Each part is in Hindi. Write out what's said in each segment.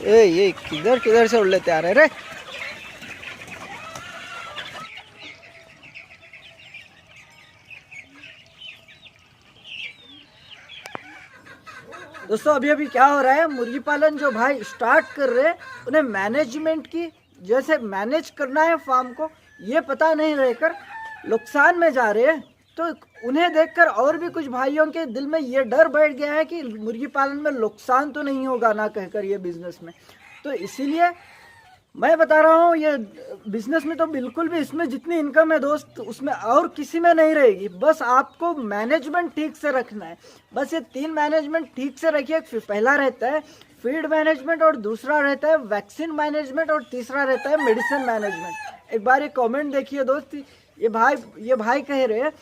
ये किधर किधर से उड़ लेते आ रहे रे। दोस्तों अभी अभी क्या हो रहा है, मुर्गी पालन जो भाई स्टार्ट कर रहे हैं उन्हें मैनेजमेंट की जैसे मैनेज करना है फार्म को ये पता नहीं रहकर नुकसान में जा रहे हैं। तो उन्हें देखकर और भी कुछ भाइयों के दिल में ये डर बैठ गया है कि मुर्गी पालन में नुकसान तो नहीं होगा ना कहकर ये बिजनेस में। तो इसीलिए मैं बता रहा हूँ ये बिजनेस में तो बिल्कुल भी इसमें जितनी इनकम है दोस्त उसमें और किसी में नहीं रहेगी। बस आपको मैनेजमेंट ठीक से रखना है। बस ये 3 मैनेजमेंट ठीक से रखिए। पहला रहता है फीड मैनेजमेंट और दूसरा रहता है वैक्सीन मैनेजमेंट और तीसरा रहता है मेडिसिन मैनेजमेंट। एक बार ये कमेंट देखिए दोस्त, ये भाई कह रहे हैं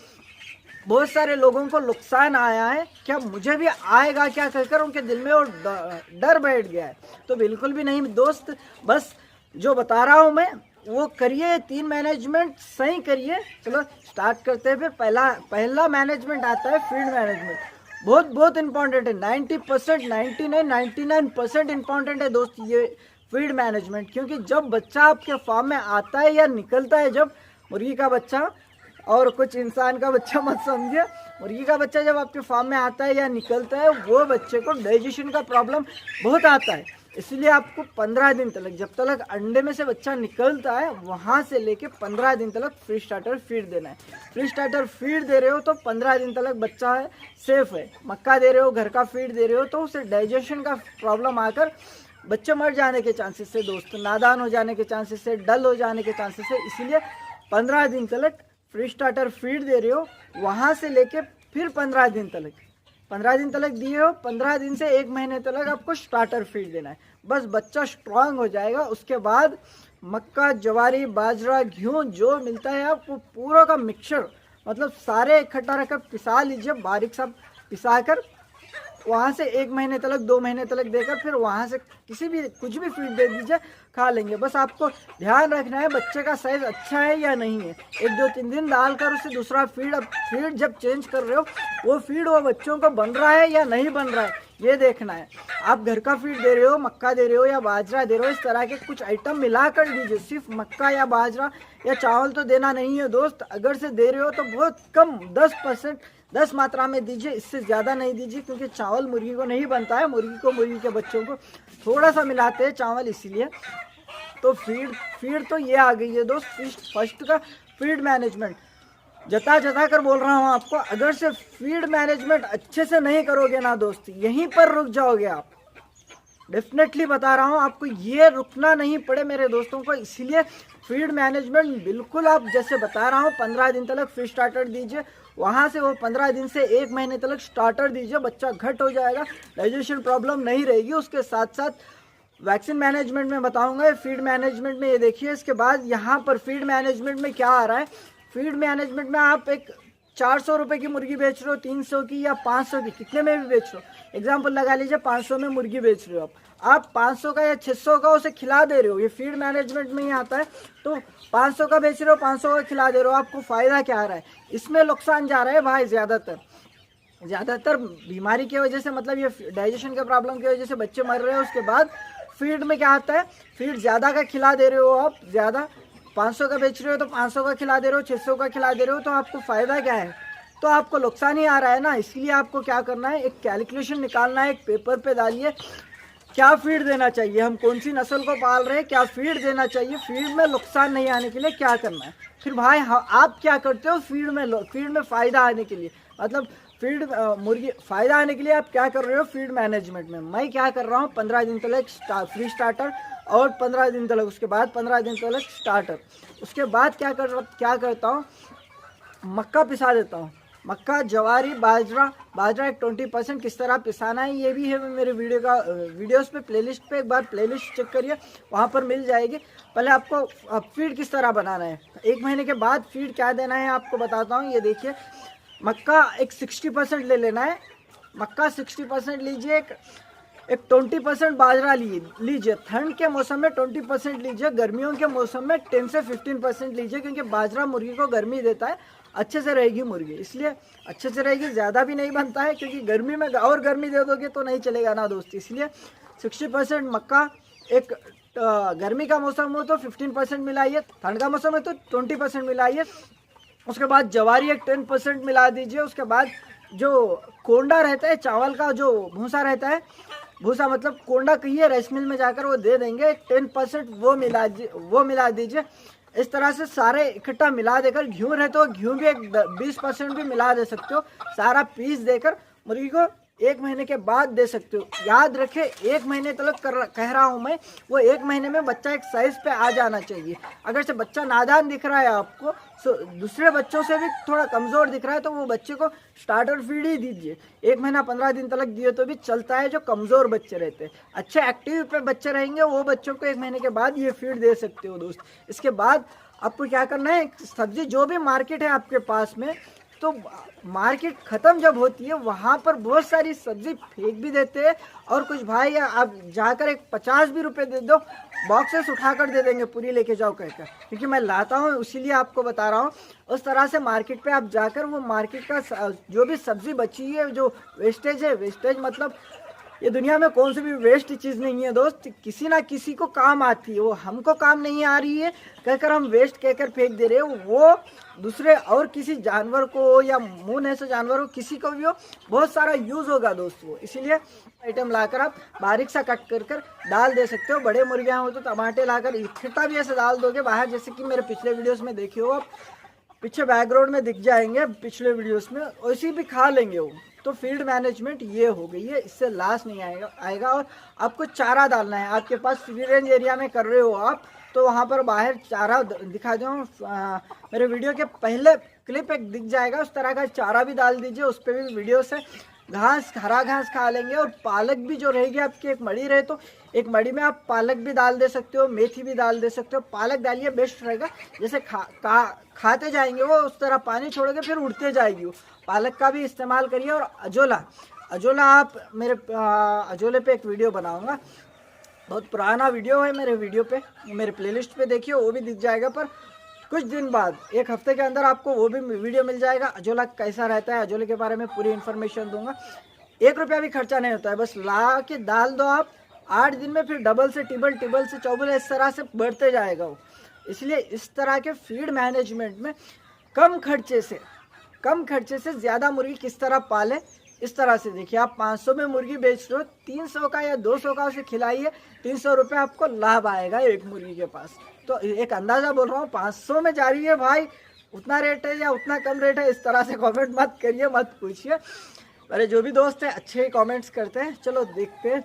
बहुत सारे लोगों को नुकसान आया है, क्या मुझे भी आएगा क्या कहकर उनके दिल में और डर बैठ गया है। तो बिल्कुल भी नहीं दोस्त, बस जो बता रहा हूँ मैं वो करिए। 3 मैनेजमेंट सही करिए। चलो स्टार्ट करते हैं। फिर पहला मैनेजमेंट आता है फीड मैनेजमेंट। बहुत इंपॉर्टेंट है। 90% 99% इंपॉर्टेंट है दोस्त ये फीड मैनेजमेंट। क्योंकि जब बच्चा आपके फार्म में आता है या निकलता है, जब मुर्गी का बच्चा और कुछ इंसान का बच्चा मत समझिए, मुर्गी का बच्चा जब आपके फार्म में आता है या निकलता है वो बच्चे को डाइजेशन का प्रॉब्लम बहुत आता है। इसलिए आपको 15 दिन तक, जब तक अंडे में से बच्चा निकलता है वहाँ से लेके 15 दिन तक फ्री स्टार्टर फीड देना है। फ्री स्टार्टर फीड दे रहे हो तो 15 दिन तक बच्चा है सेफ है। मक्का दे रहे हो, घर का फीड दे रहे हो तो उसे डाइजेशन का प्रॉब्लम आकर बच्चे मर जाने के चांसेस है दोस्त, नादान हो जाने के चांसेस है, डल हो जाने के चांसेस है। इसीलिए 15 दिन तक फ्री स्टार्टर फीड दे रहे हो, वहाँ से लेके फिर 15 दिन तक दिए हो, 15 दिन से 1 महीने तक आपको स्टार्टर फीड देना है। बस बच्चा स्ट्रांग हो जाएगा। उसके बाद मक्का, ज्वारी, बाजरा, गेहूँ जो मिलता है आपको पूरा का मिक्सचर मतलब सारे इकट्ठा रखकर पिसा लीजिए, बारीक सा पिसा कर वहाँ से 1 महीने तक 2 महीने तक देकर फिर वहाँ से किसी भी कुछ भी फीड दे दीजिए, खा लेंगे। बस आपको ध्यान रखना है बच्चे का साइज अच्छा है या नहीं है। 1 2 3 दिन डालकर उसे दूसरा फीड, अब फीड जब चेंज कर रहे हो वो फीड वो बच्चों को बन रहा है या नहीं बन रहा है ये देखना है। आप घर का फीड दे रहे हो, मक्का दे रहे हो या बाजरा दे रहे हो, इस तरह के कुछ आइटम मिला कर दीजिए। सिर्फ मक्का या बाजरा या चावल तो देना नहीं है दोस्त। अगर से दे रहे हो तो बहुत कम 10 मात्रा में दीजिए, इससे ज़्यादा नहीं दीजिए। क्योंकि चावल मुर्गी को नहीं बनता है, मुर्गी के बच्चों को थोड़ा सा मिलाते हैं चावल, इसीलिए। तो फीड तो ये आ गई है दोस्त फर्स्ट का फीड मैनेजमेंट। जता कर बोल रहा हूँ आपको, अगर से फीड मैनेजमेंट अच्छे से नहीं करोगे ना दोस्त यहीं पर रुक जाओगे आप। डेफिनेटली बता रहा हूँ आपको, ये रुकना नहीं पड़े मेरे दोस्तों को। इसीलिए फीड मैनेजमेंट बिल्कुल आप जैसे बता रहा हूँ 15 दिन तक फीड स्टार्टर दीजिए, वहाँ से वो 15 दिन से 1 महीने तक स्टार्टर दीजिए। बच्चा घट हो जाएगा, डाइजेशन प्रॉब्लम नहीं रहेगी। उसके साथ साथ वैक्सीन मैनेजमेंट में बताऊंगा, फीड मैनेजमेंट में ये देखिए। इसके बाद यहाँ पर फीड मैनेजमेंट में क्या आ रहा है, फीड मैनेजमेंट में आप एक 400 रुपये की मुर्गी बेच रहे हो, 300 की या 500 की, कितने में भी बेच रहे हो। एग्जाम्पल लगा लीजिए 500 में मुर्गी बेच रहे हो आप 500 का या 600 का उसे खिला दे रहे हो, ये फीड मैनेजमेंट में ही आता है। तो 500 का बेच रहे हो, 500 का खिला दे रहे हो, आपको फ़ायदा क्या आ रहा है, इसमें नुकसान जा रहा है भाई। ज़्यादातर बीमारी की वजह से, मतलब ये डाइजेशन के प्रॉब्लम की वजह से बच्चे मर रहे हैं। उसके बाद फीड में क्या आता है, फीड ज़्यादा का खिला दे रहे हो आप, ज़्यादा 500 का बेच रहे हो तो 500 का खिला दे रहे हो, 600 का खिला दे रहे हो, तो आपको फ़ायदा क्या है, तो आपको नुकसान ही आ रहा है ना। इसलिए आपको क्या करना है, एक कैलकुलेशन निकालना है, एक पेपर पे डालिए क्या फीड देना चाहिए, हम कौन सी नस्ल को पाल रहे हैं, क्या फीड देना चाहिए, फीड में नुकसान नहीं आने के लिए क्या करना है। फिर भाई आप क्या करते हो फीड में फ़ायदा आने के लिए, मतलब फीड मुर्गी फ़ायदा आने के लिए आप क्या कर रहे हो फीड मैनेजमेंट में। मैं क्या कर रहा हूँ 15 दिन तक फ्री स्टार्टर और 15 दिन तक, उसके बाद 15 दिन तक स्टार्टर। उसके बाद क्या करता हूँ, मक्का पिसा देता हूँ। मक्का, ज्वारी, बाजरा एक 20% किस तरह पिसाना है ये भी है मेरे वीडियोस पे, प्लेलिस्ट पे एक बार प्लेलिस्ट चेक करिए, वहाँ पर मिल जाएगी। पहले आपको फीड किस तरह बनाना है, 1 महीने के बाद फीड क्या देना है आपको बताता हूँ। ये देखिए, मक्का एक 60% ले लेना है, मक्का 60% लीजिए, एक 20% बाजरा लीजिए। ठंड के मौसम में 20% लीजिए, गर्मियों के मौसम में 10 से 15% लीजिए। क्योंकि बाजरा मुर्गी को गर्मी देता है, अच्छे से रहेगी मुर्गी, इसलिए अच्छे से रहेगी, ज़्यादा भी नहीं बनता है। क्योंकि गर्मी में और गर्मी दे दोगे तो नहीं चलेगा ना दोस्त। इसलिए 60% मक्का एक गर्मी का मौसम हो तो 15% मिलाइए, ठंड का मौसम है तो 20% मिलाइए। उसके बाद जवारी एक 10% मिला दीजिए। उसके बाद जो कोंडा रहता है, चावल का जो भूसा रहता है, भूसा मतलब कोंडा कहिए, राइस मिल में जाकर वो दे देंगे, 10% वो मिला दीजिए। इस तरह से सारे इकट्ठा मिला देकर, घी रहे तो घी भी एक 20% भी मिला दे सकते हो, सारा पीस देकर मुर्गी को 1 महीने के बाद दे सकते हो। याद रखें, 1 महीने तक कह रहा हूँ मैं, वो 1 महीने में बच्चा एक साइज पे आ जाना चाहिए। अगर से बच्चा नादान दिख रहा है आपको, तो दूसरे बच्चों से भी थोड़ा कमज़ोर दिख रहा है, तो वो बच्चे को स्टार्टर फीड ही दीजिए। 1 महीना 15 दिन तक दिए तो भी चलता है। जो कमज़ोर बच्चे रहते हैं, अच्छे एक्टिव पे बच्चे रहेंगे, वो बच्चों को 1 महीने के बाद ये फीड दे सकते हो दोस्त। इसके बाद आपको क्या करना है, सब्जी जो भी मार्केट है आपके पास में, तो मार्केट ख़त्म जब होती है वहाँ पर बहुत सारी सब्जी फेंक भी देते हैं, और कुछ भाई आप जाकर एक 50 भी रुपये दे दो, बॉक्सेस उठाकर दे देंगे, पूरी लेके जाओ कहकर, क्योंकि मैं लाता हूँ इसीलिए आपको बता रहा हूँ। उस तरह से मार्केट पे आप जाकर वो मार्केट का जो भी सब्ज़ी बची है, जो वेस्टेज है, वेस्टेज मतलब ये दुनिया में कौन सी भी वेस्ट चीज़ नहीं है दोस्त, किसी ना किसी को काम आती है। वो हमको काम नहीं आ रही है कहकर हम वेस्ट कहकर फेंक दे रहे हो, वो दूसरे और किसी जानवर को या मुंह ऐसे जानवर को, किसी को भी हो, बहुत सारा यूज़ होगा दोस्त वो। इसीलिए आइटम लाकर आप बारीक सा कट कर डाल दे सकते हो। बड़े मुर्गियाँ हो तो टमाटे लाकर इकट्ठा भी ऐसे डाल दोगे बाहर, जैसे कि मेरे पिछले वीडियोस में देखिए हो आप, पीछे बैकग्राउंड में दिख जाएंगे पिछले वीडियोस में, वैसे भी खा लेंगे वो। तो फील्ड मैनेजमेंट ये हो गई है, इससे लास्ट नहीं आएगा। और आपको चारा डालना है। आपके पास फ्री रेंज एरिया में कर रहे हो आप, तो वहाँ पर बाहर चारा दिखा दूँ, मेरे वीडियो के पहले क्लिप एक दिख जाएगा, उस तरह का चारा भी डाल दीजिए। उस पर भी वीडियो से घास, हरा घास खा लेंगे। और पालक भी जो रहेगी आपकी, एक मड़ी रहे तो एक मड़ी में आप पालक भी डाल दे सकते हो, मेथी भी डाल दे सकते हो। पालक डालिए, बेस्ट रहेगा। जैसे खाते जाएंगे वो, उस तरह पानी छोड़ोगे फिर उड़ते जाएगी वो। पालक का भी इस्तेमाल करिए। और अजोला आप मेरे अजोले पे एक वीडियो बनाऊंगा, बहुत पुराना वीडियो है मेरे वीडियो पे, मेरे प्लेलिस्ट पे देखिए, वो भी दिख जाएगा। पर कुछ दिन बाद, 1 हफ्ते के अंदर आपको वो भी वीडियो मिल जाएगा, अजोला कैसा रहता है, अजोले के बारे में पूरी इन्फॉर्मेशन दूंगा। 1 रुपया भी खर्चा नहीं होता है, बस ला के डाल दो आप, 8 दिन में फिर डबल से टिबल से चौबल, इस तरह से बढ़ते जाएगा वो। इसलिए इस तरह के फीड मैनेजमेंट में कम खर्चे से ज़्यादा मुर्गी किस तरह पाले, इस तरह से देखिए। आप 500 में मुर्गी बेच रहे हो, 300 का या 200 का उसे खिलाइए, 300 रुपये आपको लाभ आएगा एक मुर्गी के पास। तो एक अंदाज़ा बोल रहा हूँ, 500 में जा रही है भाई, उतना रेट है या उतना कम रेट है, इस तरह से कमेंट मत करिए, मत पूछिए। अरे जो भी दोस्त हैं अच्छे ही कमेंट्स करते हैं। चलो देखते हैं।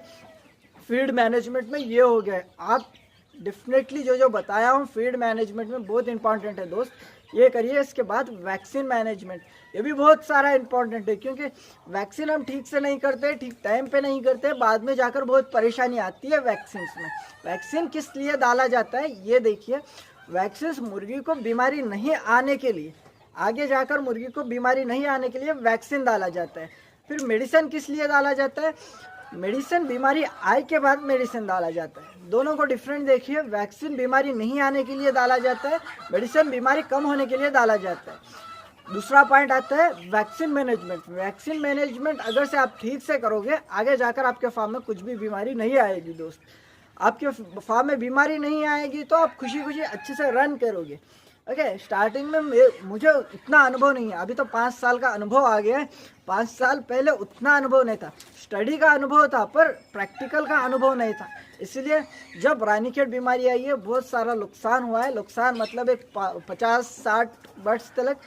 फीड मैनेजमेंट में ये हो गया। आप डेफिनेटली जो बताया हूँ फीड मैनेजमेंट में बहुत इंपॉर्टेंट है दोस्त, ये करिए। इसके बाद वैक्सीन मैनेजमेंट, ये भी बहुत सारा इंपॉर्टेंट है, क्योंकि वैक्सीन हम ठीक से नहीं करते, ठीक टाइम पे नहीं करते, बाद में जाकर बहुत परेशानी आती है वैक्सीन में। वैक्सीन किस लिए डाला जाता है ये देखिए। वैक्सीन मुर्गी को बीमारी नहीं आने के लिए, आगे जाकर मुर्गी को बीमारी नहीं आने के लिए वैक्सीन डाला जाता है। फिर मेडिसिन किस लिए डाला जाता है, मेडिसिन बीमारी आए के बाद मेडिसिन डाला जाता है। दोनों को डिफरेंट देखिए। वैक्सीन बीमारी नहीं आने के लिए डाला जाता है, मेडिसिन बीमारी कम होने के लिए डाला जाता है। दूसरा पॉइंट आता है वैक्सीन मैनेजमेंट। वैक्सीन मैनेजमेंट अगर से आप ठीक से करोगे, आगे जाकर आपके फार्म में कुछ भी बीमारी नहीं आएगी दोस्त। आपके फार्म में बीमारी नहीं आएगी तो आप खुशी खुशी अच्छे से रन करोगे। ओके, स्टार्टिंग में मुझे इतना अनुभव नहीं है, अभी तो 5 साल का अनुभव आ गया है। 5 साल पहले उतना अनुभव नहीं था, स्टडी का अनुभव था पर प्रैक्टिकल का अनुभव नहीं था। इसलिए जब रानीखेत बीमारी आई है, बहुत सारा नुकसान हुआ है। नुकसान मतलब एक 50-60 वर्ष तक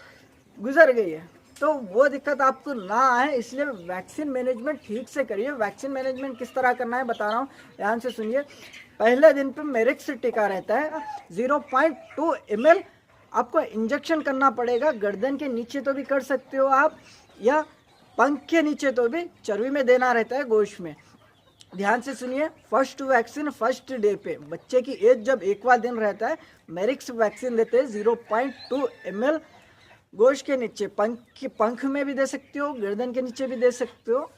गुजर गई है। तो वो दिक्कत आपको ना आए, इसलिए वैक्सीन मैनेजमेंट ठीक से करिए। वैक्सीन मैनेजमेंट किस तरह करना है बता रहा हूँ, ध्यान से सुनिए। पहले दिन पे मेरिक्स टीका रहता है, 0.2 ml आपको इंजेक्शन करना पड़ेगा। गर्दन के नीचे तो भी कर सकते हो आप, या पंख के नीचे तो भी, चर्बी में देना रहता है, गोश्त में। ध्यान से सुनिए। फर्स्ट वैक्सीन फर्स्ट डे पे, बच्चे की एज जब 1वां दिन रहता है, मेरिक्स वैक्सीन देते हैं 0.2 ml गोश्त के नीचे। पंख में भी दे सकते हो, गर्दन के नीचे भी दे सकते हो,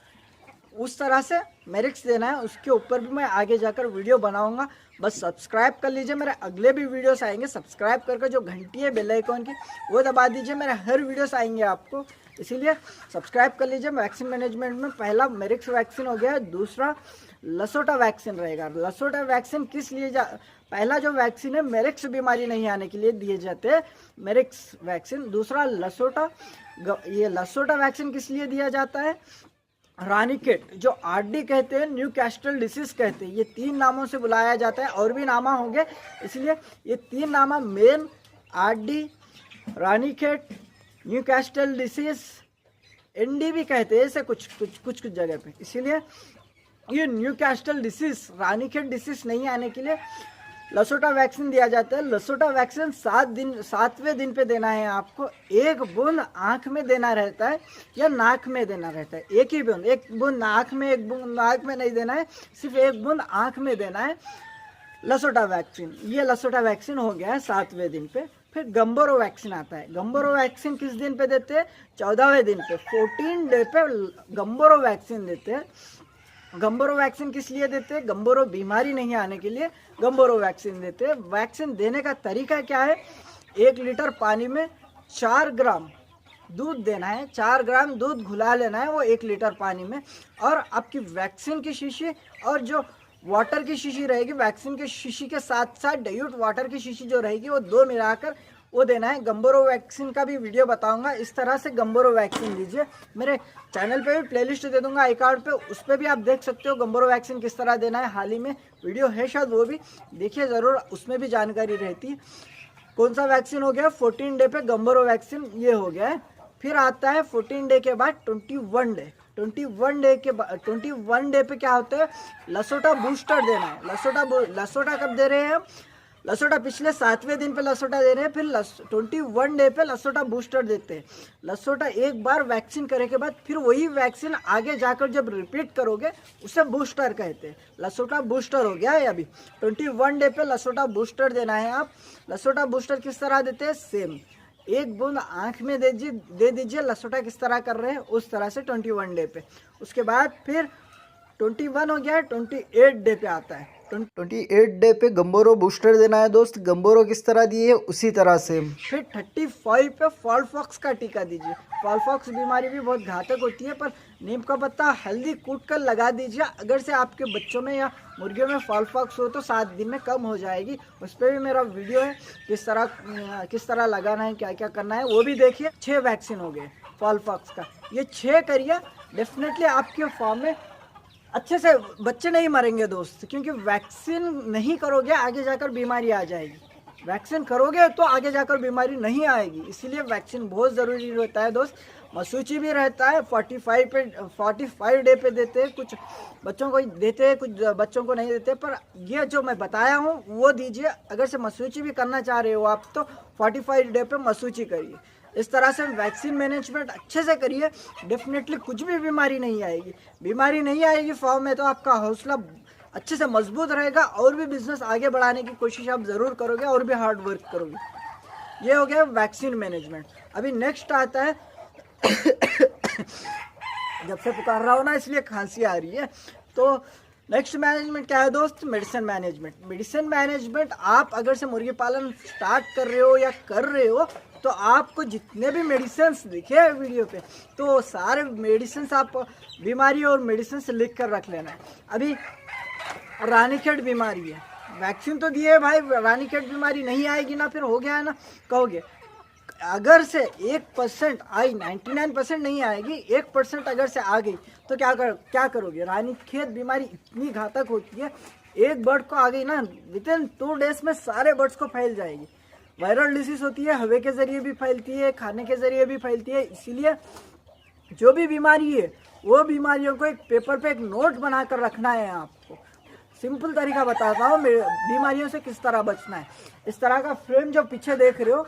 उस तरह से मेरिक्स देना है। उसके ऊपर भी मैं आगे जाकर वीडियो बनाऊंगा। बस सब्सक्राइब कर लीजिए, मेरे अगले भी वीडियोस आएंगे। सब्सक्राइब करके जो घंटी है बेल आइकॉन की, वो दबा दीजिए, मेरे हर वीडियोस आएंगे आपको, इसीलिए सब्सक्राइब कर लीजिए। वैक्सीन मैनेजमेंट में पहला मेरिक्स वैक्सीन हो गया। दूसरा लसोटा वैक्सीन रहेगा। लसोटा वैक्सीन किस लिए पहला जो वैक्सीन है मेरिक्स बीमारी नहीं आने के लिए दिए जाते हैं, मेरिक्स वैक्सीन। दूसरा लसोटा, ये लसोटा वैक्सीन किस लिए दिया जाता है? रानीखेत, जो आरडी कहते हैं, न्यू कैस्टल डिसीज कहते हैं, ये 3 नामों से बुलाया जाता है, और भी नामा होंगे, इसलिए ये 3 नामा मेन, RD, Ranikhet, Newcastle disease, ND भी कहते हैं इसे कुछ जगह पे। इसीलिए ये Newcastle disease, Ranikhet disease नहीं आने के लिए लसोटा वैक्सीन दिया जाता है। लसोटा वैक्सीन 7वें दिन पे देना है आपको। 1 बूंद आँख में देना रहता है या नाक में देना रहता है, एक ही बूंद, 1 बूंद नाक में, 1 बूंद नाक में नहीं देना है, सिर्फ 1 बूंद आँख में देना है लसोटा वैक्सीन। ये लसोटा वैक्सीन हो गया है 7वें दिन पे। फिर गंबोरो वैक्सीन आता है। गंबोरो वैक्सीन किस दिन पे देते हैं? 14वें दिन पे, 14 डे पे गंबोरो वैक्सीन देते हैं। गंबोरो वैक्सीन किस लिए देते हैं? गंबोरो बीमारी नहीं आने के लिए गंबोरो वैक्सीन देते हैं। वैक्सीन देने का तरीका क्या है? 1 लीटर पानी में 4 ग्राम दूध देना है, 4 ग्राम दूध घुला लेना है वो 1 लीटर पानी में, और आपकी वैक्सीन की शीशी और जो वाटर की शीशी रहेगी, वैक्सीन की शीशी के साथ साथ डाइल्यूट वाटर की शीशी जो रहेगी वो 2 मिलाकर वो देना है। गंबोरो वैक्सीन का भी वीडियो बताऊंगा, इस तरह से गंबोरो वैक्सीन लीजिए। मेरे चैनल पे भी प्लेलिस्ट दे दूंगा आई कार्ड पे, उस पर भी आप देख सकते हो गंबोरो वैक्सीन किस तरह देना है। हाल ही में वीडियो है शायद, वो भी देखिए ज़रूर, उसमें भी जानकारी रहती है। कौन सा वैक्सीन हो गया? 14 डे पे गंबोरो वैक्सीन ये हो गया है। फिर आता है 14 डे के बाद 21 डे। 21 डे पे क्या होता है? लसोटा बूस्टर देना है। लसोटा कब दे रहे हैं हम? लसोटा पिछले 7वें दिन पे लसोटा दे रहे हैं, फिर 21 डे पे लसोटा बूस्टर देते हैं। लसोटा एक बार वैक्सीन करने के बाद फिर वही वैक्सीन आगे जाकर जब रिपीट करोगे उसे बूस्टर कहते हैं। लसोटा बूस्टर हो गया है अभी। 21 डे पे लसोटा बूस्टर देना है आप। लसोटा बूस्टर किस तरह देते हैं? सेम 1 बूंद आँख में दे दीजिए। लसोटा किस तरह कर रहे हैं उस तरह से 21 डे पे। उसके बाद फिर 21 हो गया है, 28 डे पे आता है। 28 डे पे गंबोरो बूस्टर देना है दोस्त। गंबोरो किस तरह दिए उसी तरह से। फिर 35 पे फॉलपॉक्स का टीका दीजिए। फॉलपॉक्स बीमारी भी बहुत घातक होती है, पर नीम का पत्ता हल्दी कूट कर लगा दीजिए। अगर से आपके बच्चों में या मुर्गियों में फॉलपॉक्स हो तो 7 दिन में कम हो जाएगी। उस पर भी मेरा वीडियो है, किस तरह लगाना है, क्या क्या करना है, वो भी देखिए। 6 वैक्सीन हो गए फॉलपॉक्स का, ये 6 करिए। डेफिनेटली आपके फार्म में अच्छे से बच्चे नहीं मरेंगे दोस्त, क्योंकि वैक्सीन नहीं करोगे आगे जाकर बीमारी आ जाएगी। वैक्सीन करोगे तो आगे जाकर बीमारी नहीं आएगी, इसीलिए वैक्सीन बहुत ज़रूरी रहता है दोस्त। मसूची भी रहता है 45 डे पे देते हैं, कुछ बच्चों को देते हैं, कुछ बच्चों को नहीं देते, पर ये जो मैं बताया हूँ वो दीजिए। अगर से मसूची भी करना चाह रहे हो आप तो 45 डे पे मसूची करिए। इस तरह से वैक्सीन मैनेजमेंट अच्छे से करिए, डेफिनेटली कुछ भी बीमारी नहीं आएगी फार्म में, तो आपका हौसला अच्छे से मजबूत रहेगा और भी बिजनेस आगे बढ़ाने की कोशिश आप ज़रूर करोगे और भी हार्ड वर्क करोगे। ये हो गया वैक्सीन मैनेजमेंट। अभी नेक्स्ट आता है जब से पुकार रहा हो ना इसलिए खांसी आ रही है, तो नेक्स्ट मैनेजमेंट क्या है दोस्त? Medicine management. मेडिसिन मैनेजमेंट आप अगर से मुर्गी पालन स्टार्ट कर रहे हो या कर रहे हो तो आपको जितने भी मेडिसिन दिखे वीडियो पे तो सारे मेडिसिन आप बीमारी और मेडिसिन लिख कर रख लेना है। अभी रानीखेत बीमारी है, वैक्सीन तो दिए भाई, रानीखेत बीमारी नहीं आएगी ना, फिर हो गया है ना कहोगे। अगर से 1% आई, 99% नहीं आएगी, 1% अगर से आ गई तो क्या करोगे? रानीखेत बीमारी इतनी घातक होती है, एक बर्ड को आ गई ना विदिन 2 डेज में सारे बर्ड्स को फैल जाएगी। वायरल डिसीज होती है, हवा के ज़रिए भी फैलती है, खाने के ज़रिए भी फैलती है। इसीलिए जो भी बीमारी है वो बीमारियों को एक पेपर पे एक नोट बनाकर रखना है। आपको सिंपल तरीका बताता हूँ बीमारियों से किस तरह बचना है। इस तरह का फ्रेम जो पीछे देख रहे हो,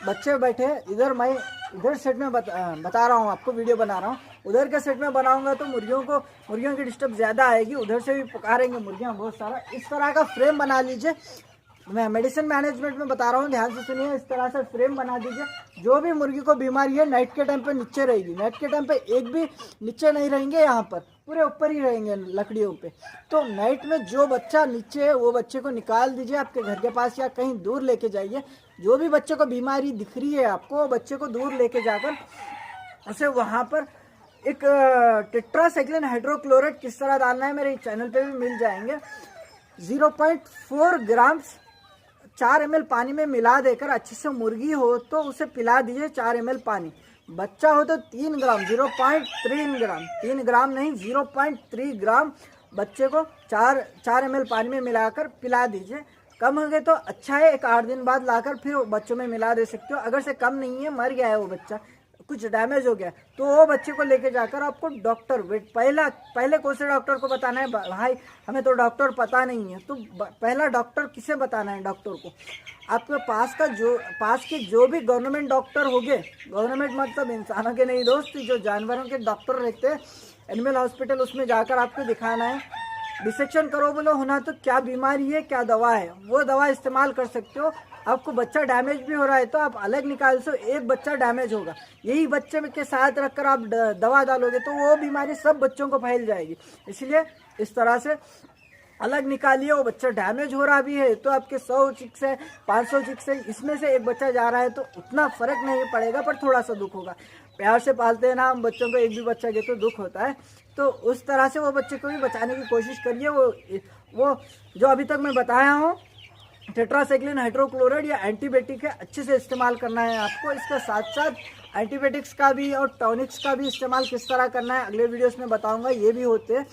बच्चे बैठे इधर, मैं इधर सेट में बता रहा हूँ आपको, वीडियो बना रहा हूँ। उधर के सेट में बनाऊंगा तो मुर्गियों की डिस्टर्ब ज़्यादा आएगी, उधर से भी पुकारेंगे मुर्गियाँ बहुत सारा। इस तरह का फ्रेम बना लीजिए। मैं मेडिसिन मैनेजमेंट में बता रहा हूँ, ध्यान से सुनिए। इस तरह से फ्रेम बना दीजिए। जो भी मुर्गी को बीमारी है नाइट के टाइम पे नीचे रहेगी, नाइट के टाइम पे एक भी नीचे नहीं रहेंगे, यहाँ पर पूरे ऊपर ही रहेंगे लकड़ियों पे। तो नाइट में जो बच्चा नीचे है वो बच्चे को निकाल दीजिए आपके घर के पास या कहीं दूर लेके जाइए। जो भी बच्चे को बीमारी दिख रही है आपको, वो बच्चे को दूर लेके जाकर उसे वहाँ पर एक टेट्रासाइक्लिन हाइड्रोक्लोराइड किस तरह डालना है मेरे चैनल पे भी मिल जाएंगे। 0.4 ग्राम्स 4 ml पानी में मिला देकर अच्छे से मुर्गी हो तो उसे पिला दीजिए 4 ml पानी। बच्चा हो तो 3 ग्राम 0.3 ग्राम 3 ग्राम नहीं 0.3 ग्राम बच्चे को 4 ml पानी में मिलाकर पिला दीजिए। कम हो गए तो अच्छा है, एक 8 दिन बाद लाकर फिर बच्चों में मिला दे सकते हो। अगर से कम नहीं है, मर गया है वो बच्चा, कुछ डैमेज हो गया, तो वो बच्चे को लेके जाकर आपको डॉक्टर पहले कौन से डॉक्टर को बताना है भाई, हमें तो डॉक्टर पता नहीं है, तो पहला डॉक्टर किसे बताना है, डॉक्टर को। आपके पास के जो भी गवर्नमेंट डॉक्टर हो गए, गवर्नमेंट मतलब इंसानों के नहीं दोस्त, जो जानवरों के डॉक्टर रहते हैं एनिमल हॉस्पिटल, उसमें जाकर आपको दिखाना है। डिसेक्शन करो बोलो होना तो क्या बीमारी है, क्या दवा है, वो दवा इस्तेमाल कर सकते हो। आपको बच्चा डैमेज भी हो रहा है तो आप अलग निकाल सो, एक बच्चा डैमेज होगा, यही बच्चे के साथ रखकर आप दवा डालोगे तो वो बीमारी सब बच्चों को फैल जाएगी। इसलिए इस तरह से अलग निकालिए। वो बच्चा डैमेज हो रहा भी है तो आपके 100 चिक्स है, 500 चिक्स है, इसमें से एक बच्चा जा रहा है तो उतना फर्क नहीं पड़ेगा, पर थोड़ा सा दुख होगा। प्यार से पालते हैं ना हम बच्चों को, एक भी बच्चा गया तो दुख होता है, तो उस तरह से वो बच्चे को भी बचाने की कोशिश करिए। वो जो अभी तक मैं बताया हूँ टेट्रासाइक्लिन हाइड्रोक्लोराइड या एंटीबायोटिक है, अच्छे से इस्तेमाल करना है आपको। इसके साथ साथ एंटीबायोटिक्स का भी और टॉनिक्स का भी इस्तेमाल किस तरह करना है अगले वीडियोस में बताऊंगा। ये भी होते हैं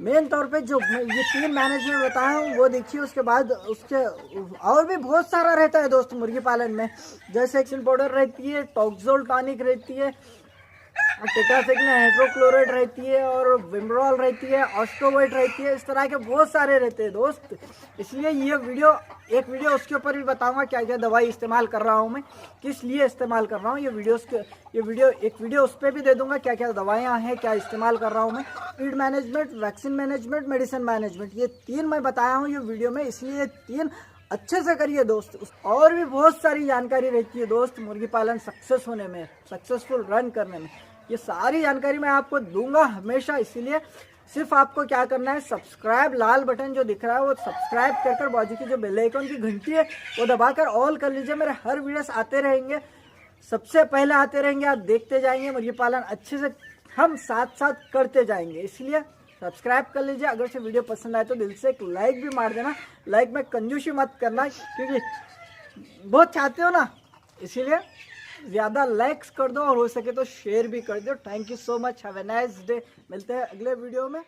मेन तौर पे, जो ये 3 मैनेजमेंट बताया हूँ वो देखिए। उसके बाद उसके और भी बहुत सारा रहता है दोस्त मुर्गी पालन में, जैसे एक्सिन पाउडर रहती है, टॉक्सोल टॉनिक रहती है, टेट्रासाइक्लिन हाइड्रोक्लोराइड रहती है, और विमरॉल रहती है, ऑस्ट्रोवाइट रहती है, इस तरह के बहुत सारे रहते हैं दोस्त। इसलिए ये एक वीडियो उसके ऊपर भी बताऊंगा क्या क्या दवाई इस्तेमाल कर रहा हूँ मैं, किस लिए इस्तेमाल कर रहा हूँ। एक वीडियो उस पर भी दे दूंगा क्या क्या दवाइयाँ हैं, क्या इस्तेमाल कर रहा हूँ मैं। Feed management, vaccine management, medicine management, ये 3 मैं बताया हूँ ये वीडियो में, इसलिए 3 अच्छे से करिए दोस्त। और भी बहुत सारी जानकारी रहती है दोस्त मुर्गी पालन सक्सेस होने में, सक्सेसफुल रन करने में, ये सारी जानकारी मैं आपको दूंगा हमेशा। इसीलिए सिर्फ आपको क्या करना है, सब्सक्राइब, लाल बटन जो दिख रहा है वो सब्सक्राइब कर बाजू की जो बेल आइकन की घंटी है वो दबाकर ऑल कर लीजिए। मेरे हर वीडियोस आते रहेंगे, सबसे पहले आते रहेंगे, आप देखते जाएंगे मुर्गी पालन अच्छे से हम साथ साथ करते जाएंगे। इसलिए सब्सक्राइब कर लीजिए। अगर से वीडियो पसंद आए तो दिल से एक लाइक भी मार देना। लाइक में कंजूसी मत करना क्योंकि बहुत चाहते हो ना, इसीलिए ज़्यादा लाइक्स कर दो और हो सके तो शेयर भी कर दो। Thank you so much, have a nice day. मिलते हैं अगले वीडियो में।